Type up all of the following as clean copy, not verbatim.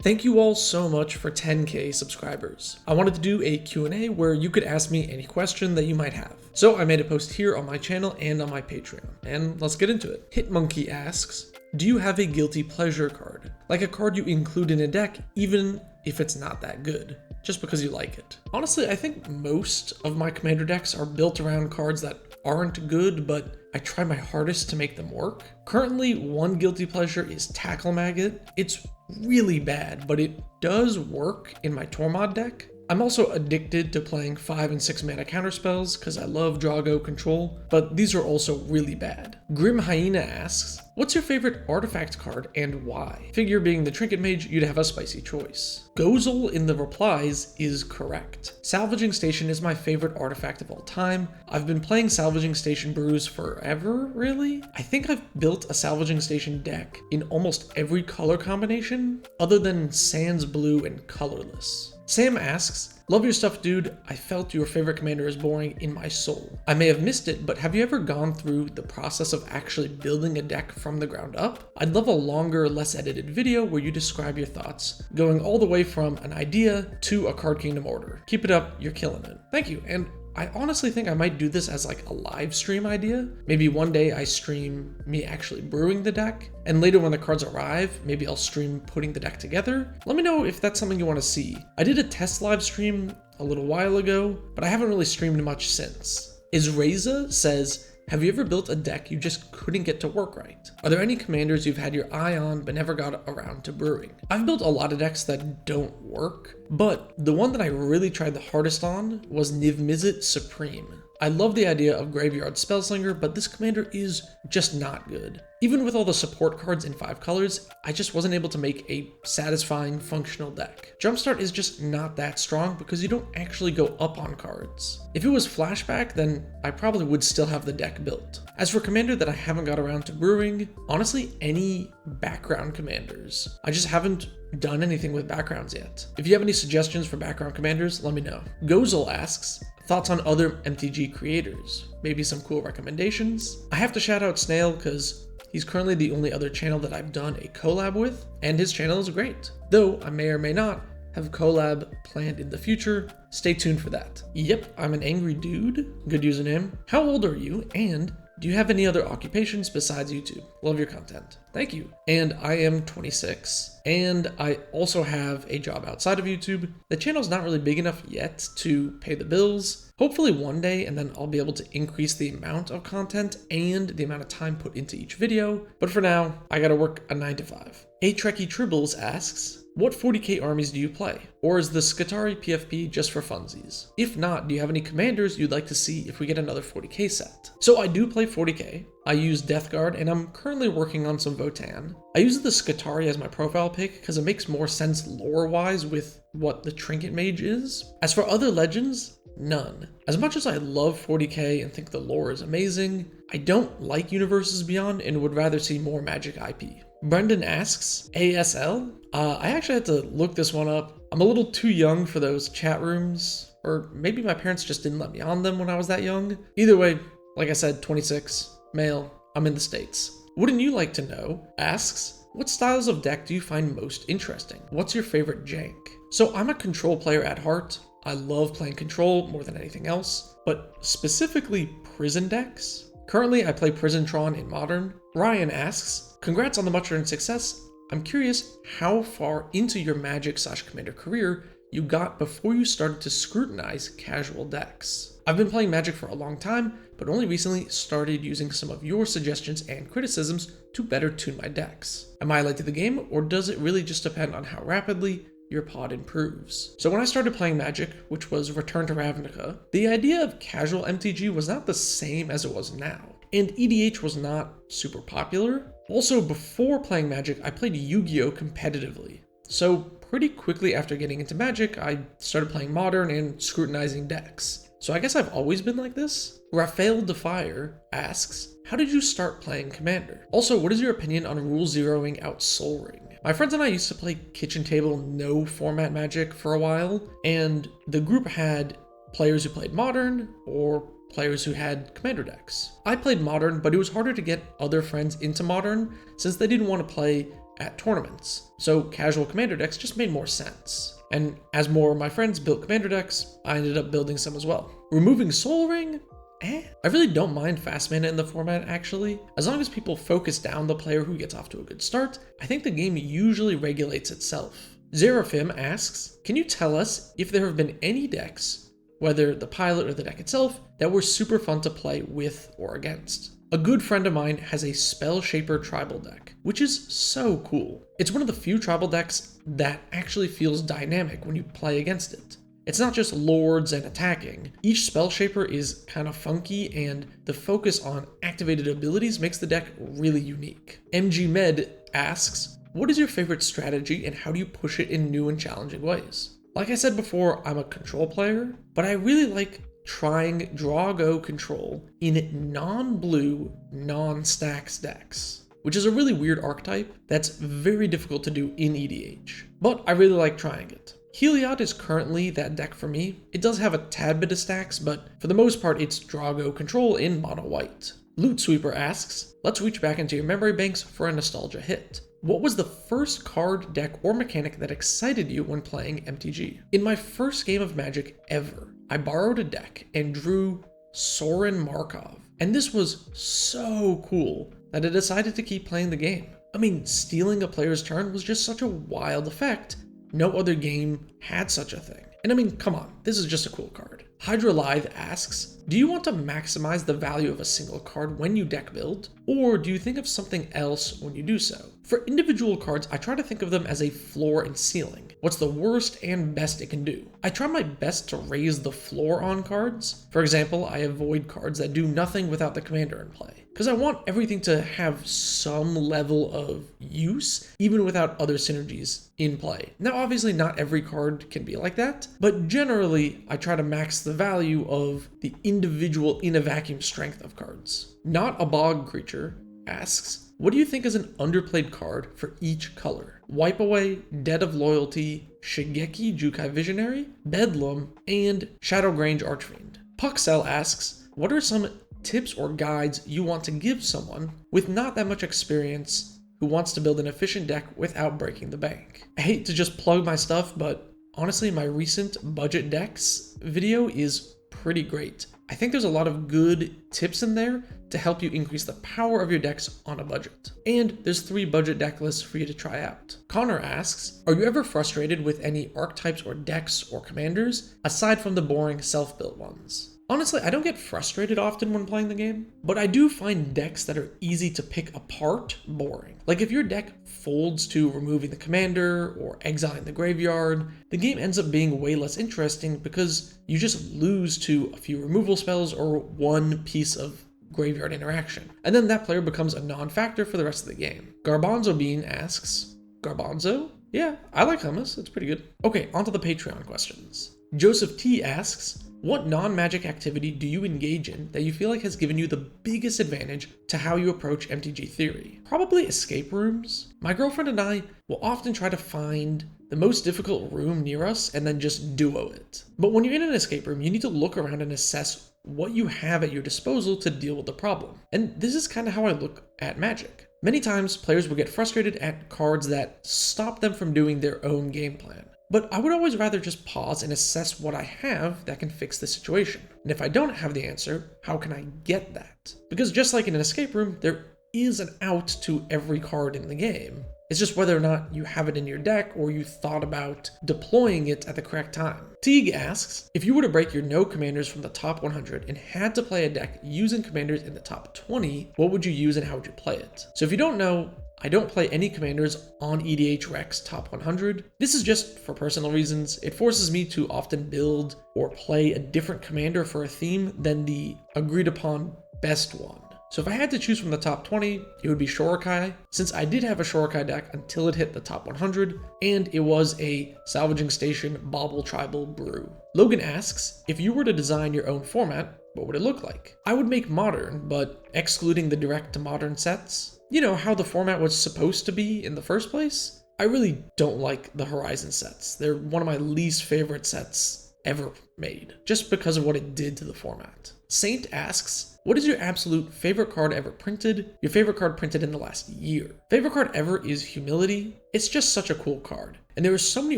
Thank you all so much for 10K subscribers. I wanted to do a Q&A where you could ask me any question that you might have. So I made a post here on my channel and on my Patreon, and let's get into it. Hitmonkey asks, do you have a guilty pleasure card? Like a card you include in a deck even if it's not that good, just because you like it. Honestly, I think most of my commander decks are built around cards that aren't good, but I try my hardest to make them work. Currently, one guilty pleasure is Tackle Maggot. It's really bad, but it does work in my Tormod deck. I'm also addicted to playing 5 and 6 mana counterspells because I love Drago control, but these are also really bad. Grim Hyena asks, what's your favorite artifact card and why? Figure being the Trinket Mage, you'd have a spicy choice. Gozel in the replies is correct. Salvaging Station is my favorite artifact of all time. I've been playing Salvaging Station brews forever, really? I think I've built a Salvaging Station deck in almost every color combination, other than Sans Blue and Colorless. Sam asks, love your stuff, dude. I felt your favorite commander is boring in my soul. I may have missed it, but have you ever gone through the process of actually building a deck from the ground up? I'd love a longer, less edited video where you describe your thoughts, going all the way from an idea to a Card Kingdom order. Keep it up, you're killing it. Thank you, and I honestly think I might do this as like a live stream idea. Maybe one day I stream me actually brewing the deck, and later when the cards arrive, maybe I'll stream putting the deck together. Let me know if that's something you want to see. I did a test live stream a little while ago, but I haven't really streamed much since. Izreza says, have you ever built a deck you just couldn't get to work right? Are there any commanders you've had your eye on but never got around to brewing? I've built a lot of decks that don't work, but the one that I really tried the hardest on was Niv-Mizzet Supreme. I love the idea of Graveyard Spellslinger, but this commander is just not good. Even with all the support cards in 5 colors, I just wasn't able to make a satisfying functional deck. Jumpstart is just not that strong because you don't actually go up on cards. If it was Flashback, then I probably would still have the deck built. As for commander that I haven't got around to brewing, honestly, any background commanders. I just haven't done anything with backgrounds yet. If you have any suggestions for background commanders, let me know. Gozel asks, thoughts on other MTG creators? Maybe some cool recommendations? I have to shout out Snail because he's currently the only other channel that I've done a collab with, and his channel is great. Though I may or may not have collab planned in the future. Stay tuned for that. Yep, I'm an angry dude. Good username. How old are you? And do you have any other occupations besides YouTube? Love your content. Thank you. And I am 26, and I also have a job outside of YouTube. The channel's not really big enough yet to pay the bills. Hopefully one day, and then I'll be able to increase the amount of content and the amount of time put into each video. But for now, I gotta work a 9 to 5. A Trekkie Tribbles asks, what 40k armies do you play? Or is the Skitarii PFP just for funsies? If not, do you have any commanders you'd like to see if we get another 40k set? So I do play 40k. I use Death Guard, and I'm currently working on some Votann. I use the Skitarii as my profile pick because it makes more sense lore-wise with what the Trinket Mage is. As for other legends, none. As much as I love 40k and think the lore is amazing, I don't like Universes Beyond and would rather see more Magic IP. Brendan asks, ASL? I actually had to look this one up. I'm a little too young for those chat rooms, or maybe my parents just didn't let me on them when I was that young. Either way, like I said, 26, male, I'm in the States. Wouldn't you like to know? Asks, what styles of deck do you find most interesting? What's your favorite jank? So I'm a control player at heart. I love playing control more than anything else, but specifically prison decks. Currently, I play Prisontron in Modern. Ryan asks, congrats on the much-earned success. I'm curious how far into your Magic/Commander career you got before you started to scrutinize casual decks. I've been playing Magic for a long time, but only recently started using some of your suggestions and criticisms to better tune my decks. Am I late to the game, or does it really just depend on how rapidly your pod improves? So when I started playing Magic, which was Return to Ravnica, the idea of casual MTG was not the same as it was now, and EDH was not super popular. Also, before playing Magic, I played Yu-Gi-Oh! Competitively. So pretty quickly after getting into Magic, I started playing Modern and scrutinizing decks. So I guess I've always been like this? Raphael Defier asks, how did you start playing Commander? Also, what is your opinion on rule zeroing out Sol Ring? My friends and I used to play kitchen table no format Magic for a while, and the group had players who played Modern or players who had Commander decks. I played Modern, but it was harder to get other friends into Modern since they didn't want to play at tournaments. So casual commander decks just made more sense. And as more of my friends built commander decks, I ended up building some as well. Removing Soul Ring? I really don't mind fast mana in the format actually. As long as people focus down the player who gets off to a good start, I think the game usually regulates itself. Zeraphim asks, can you tell us if there have been any decks, whether the pilot or the deck itself, that were super fun to play with or against? A good friend of mine has a Spell Shaper tribal deck, which is so cool. It's one of the few tribal decks that actually feels dynamic when you play against it. It's not just lords and attacking. Each Spell Shaper is kind of funky, and the focus on activated abilities makes the deck really unique. MG Med asks, what is your favorite strategy and how do you push it in new and challenging ways? Like I said before, I'm a control player, but I really like trying draw-go control in non-blue, non-stacks decks, which is a really weird archetype that's very difficult to do in EDH, but I really like trying it. Heliod is currently that deck for me. It does have a tad bit of stacks, but for the most part, it's draw-go control in mono white. Loot Sweeper asks, let's reach back into your memory banks for a nostalgia hit. What was the first card, deck, or mechanic that excited you when playing MTG? In my first game of Magic ever, I borrowed a deck and drew Sorin Markov, and this was so cool that I decided to keep playing the game. I mean, stealing a player's turn was just such a wild effect. No other game had such a thing. And I mean, come on, this is just a cool card. Hydra Lithe asks, do you want to maximize the value of a single card when you deck build, or do you think of something else when you do so? For individual cards, I try to think of them as a floor and ceiling. What's the worst and best it can do? I try my best to raise the floor on cards. For example, I avoid cards that do nothing without the commander in play, because I want everything to have some level of use, even without other synergies in play. Now, obviously not every card can be like that, but generally I try to max the value of the individual in a vacuum strength of cards. Not a Bog Creature asks, what do you think is an underplayed card for each color? Wipe Away, Dead of Loyalty, Shigeki Jukai Visionary, Bedlam, and Shadowgrange Archfiend. Puxel asks, what are some tips or guides you want to give someone with not that much experience who wants to build an efficient deck without breaking the bank? I hate to just plug my stuff, but honestly, my recent budget decks video is pretty great. I think there's a lot of good tips in there to help you increase the power of your decks on a budget. And there's 3 budget deck lists for you to try out. Connor asks, are you ever frustrated with any archetypes or decks or commanders aside from the boring self-built ones? Honestly, I don't get frustrated often when playing the game, but I do find decks that are easy to pick apart boring. Like if your deck folds to removing the commander or exiling the graveyard, the game ends up being way less interesting because you just lose to a few removal spells or one piece of graveyard interaction, and then that player becomes a non-factor for the rest of the game. Garbanzo Bean asks, Garbanzo? Yeah, I like hummus, it's pretty good. Okay, onto the Patreon questions. Joseph T asks, what non-magic activity do you engage in that you feel like has given you the biggest advantage to how you approach MTG theory? Probably escape rooms. My girlfriend and I will often try to find the most difficult room near us and then just duo it. But when you're in an escape room, you need to look around and assess what you have at your disposal to deal with the problem. And this is kind of how I look at Magic. Many times, players will get frustrated at cards that stop them from doing their own game plan. But I would always rather just pause and assess what I have that can fix the situation. And if I don't have the answer, how can I get that? Because just like in an escape room, there is an out to every card in the game. It's just whether or not you have it in your deck or you thought about deploying it at the correct time. Teague asks, if you were to break your no commanders from the top 100 and had to play a deck using commanders in the top 20, what would you use and how would you play it? So if you don't know, I don't play any commanders on EDH Rec's top 100. This is just for personal reasons. It forces me to often build or play a different commander for a theme than the agreed upon best one. So if I had to choose from the top 20, it would be Shorokai, since I did have a Shorokai deck until it hit the top 100, and it was a Salvaging Station Bauble Tribal brew. Logan asks, if you were to design your own format, what would it look like? I would make modern, but excluding the direct to modern sets. You know, how the format was supposed to be in the first place? I really don't like the Horizon sets. They're one of my least favorite sets ever made, just because of what it did to the format. Saint asks, what is your absolute favorite card ever printed? Your favorite card printed in the last year? Favorite card ever is Humility. It's just such a cool card. And there are so many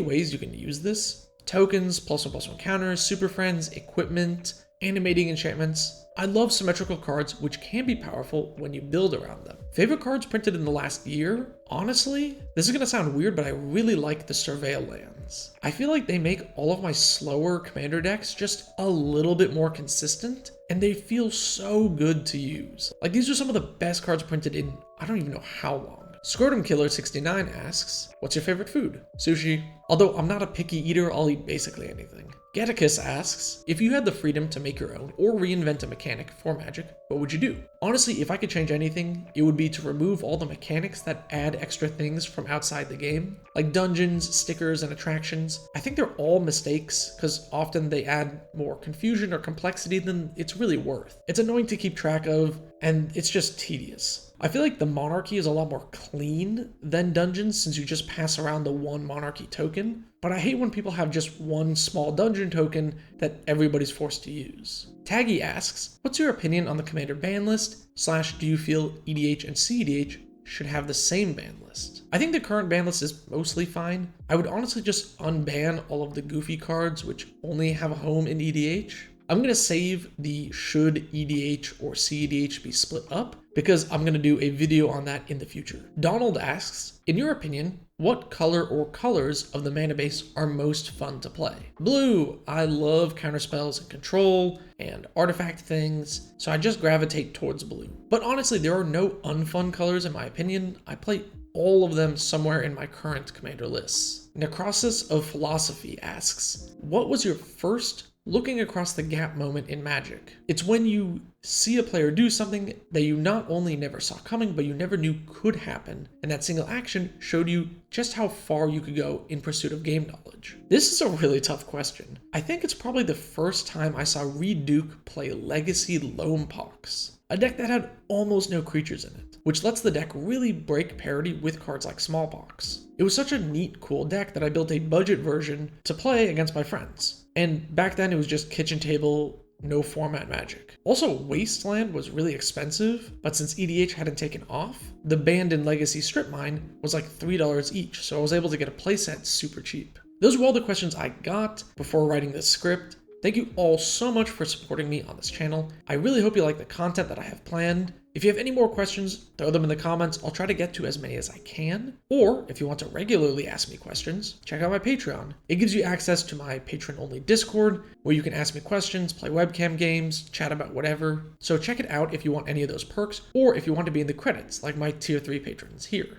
ways you can use this. Tokens, +1/+1 counters, super friends, equipment, animating enchantments. I love symmetrical cards, which can be powerful when you build around them. Favorite cards printed in the last year? Honestly, this is gonna sound weird, but I really like the Surveil lands. I feel like they make all of my slower commander decks just a little bit more consistent, and they feel so good to use. Like, these are some of the best cards printed in I don't even know how long. Scrotum Killer 69 asks, what's your favorite food? Sushi. Although I'm not a picky eater, I'll eat basically anything. Gattakus asks, if you had the freedom to make your own or reinvent a mechanic for Magic, what would you do? Honestly, if I could change anything, it would be to remove all the mechanics that add extra things from outside the game, like dungeons, stickers, and attractions. I think they're all mistakes, because often they add more confusion or complexity than it's really worth. It's annoying to keep track of, and it's just tedious. I feel like the monarchy is a lot more clean than dungeons since you just pass around the one monarchy token, but I hate when people have just one small dungeon token that everybody's forced to use. Taggy asks, what's your opinion on the commander ban list, / do you feel EDH and CEDH should have the same ban list? I think the current ban list is mostly fine. I would honestly just unban all of the goofy cards which only have a home in EDH. I'm going to save the should EDH or CEDH be split up because I'm going to do a video on that in the future. Donald asks, in your opinion, what color or colors of the mana base are most fun to play? Blue. I love counterspells and control and artifact things, so I just gravitate towards blue. But honestly, there are no unfun colors in my opinion. I play all of them somewhere in my current commander lists. Necrosis of Philosophy asks, what was your first looking across the gap moment in Magic? It's when you see a player do something that you not only never saw coming, but you never knew could happen, and that single action showed you just how far you could go in pursuit of game knowledge. This is a really tough question. I think it's probably the first time I saw Reed Duke play Legacy Loampox, a deck that had almost no creatures in it, which lets the deck really break parity with cards like Smallpox. It was such a neat, cool deck that I built a budget version to play against my friends. And back then it was just kitchen table, no format Magic. Also, Wasteland was really expensive, but since EDH hadn't taken off, the banned and Legacy strip mine was like $3 each, so I was able to get a playset super cheap. Those were all the questions I got before writing this script. Thank you all so much for supporting me on this channel. I really hope you like the content that I have planned. If you have any more questions, throw them in the comments. I'll try to get to as many as I can. Or if you want to regularly ask me questions, check out my Patreon. It gives you access to my patron-only Discord, where you can ask me questions, play webcam games, chat about whatever. So check it out if you want any of those perks, or if you want to be in the credits, like my tier 3 patrons here.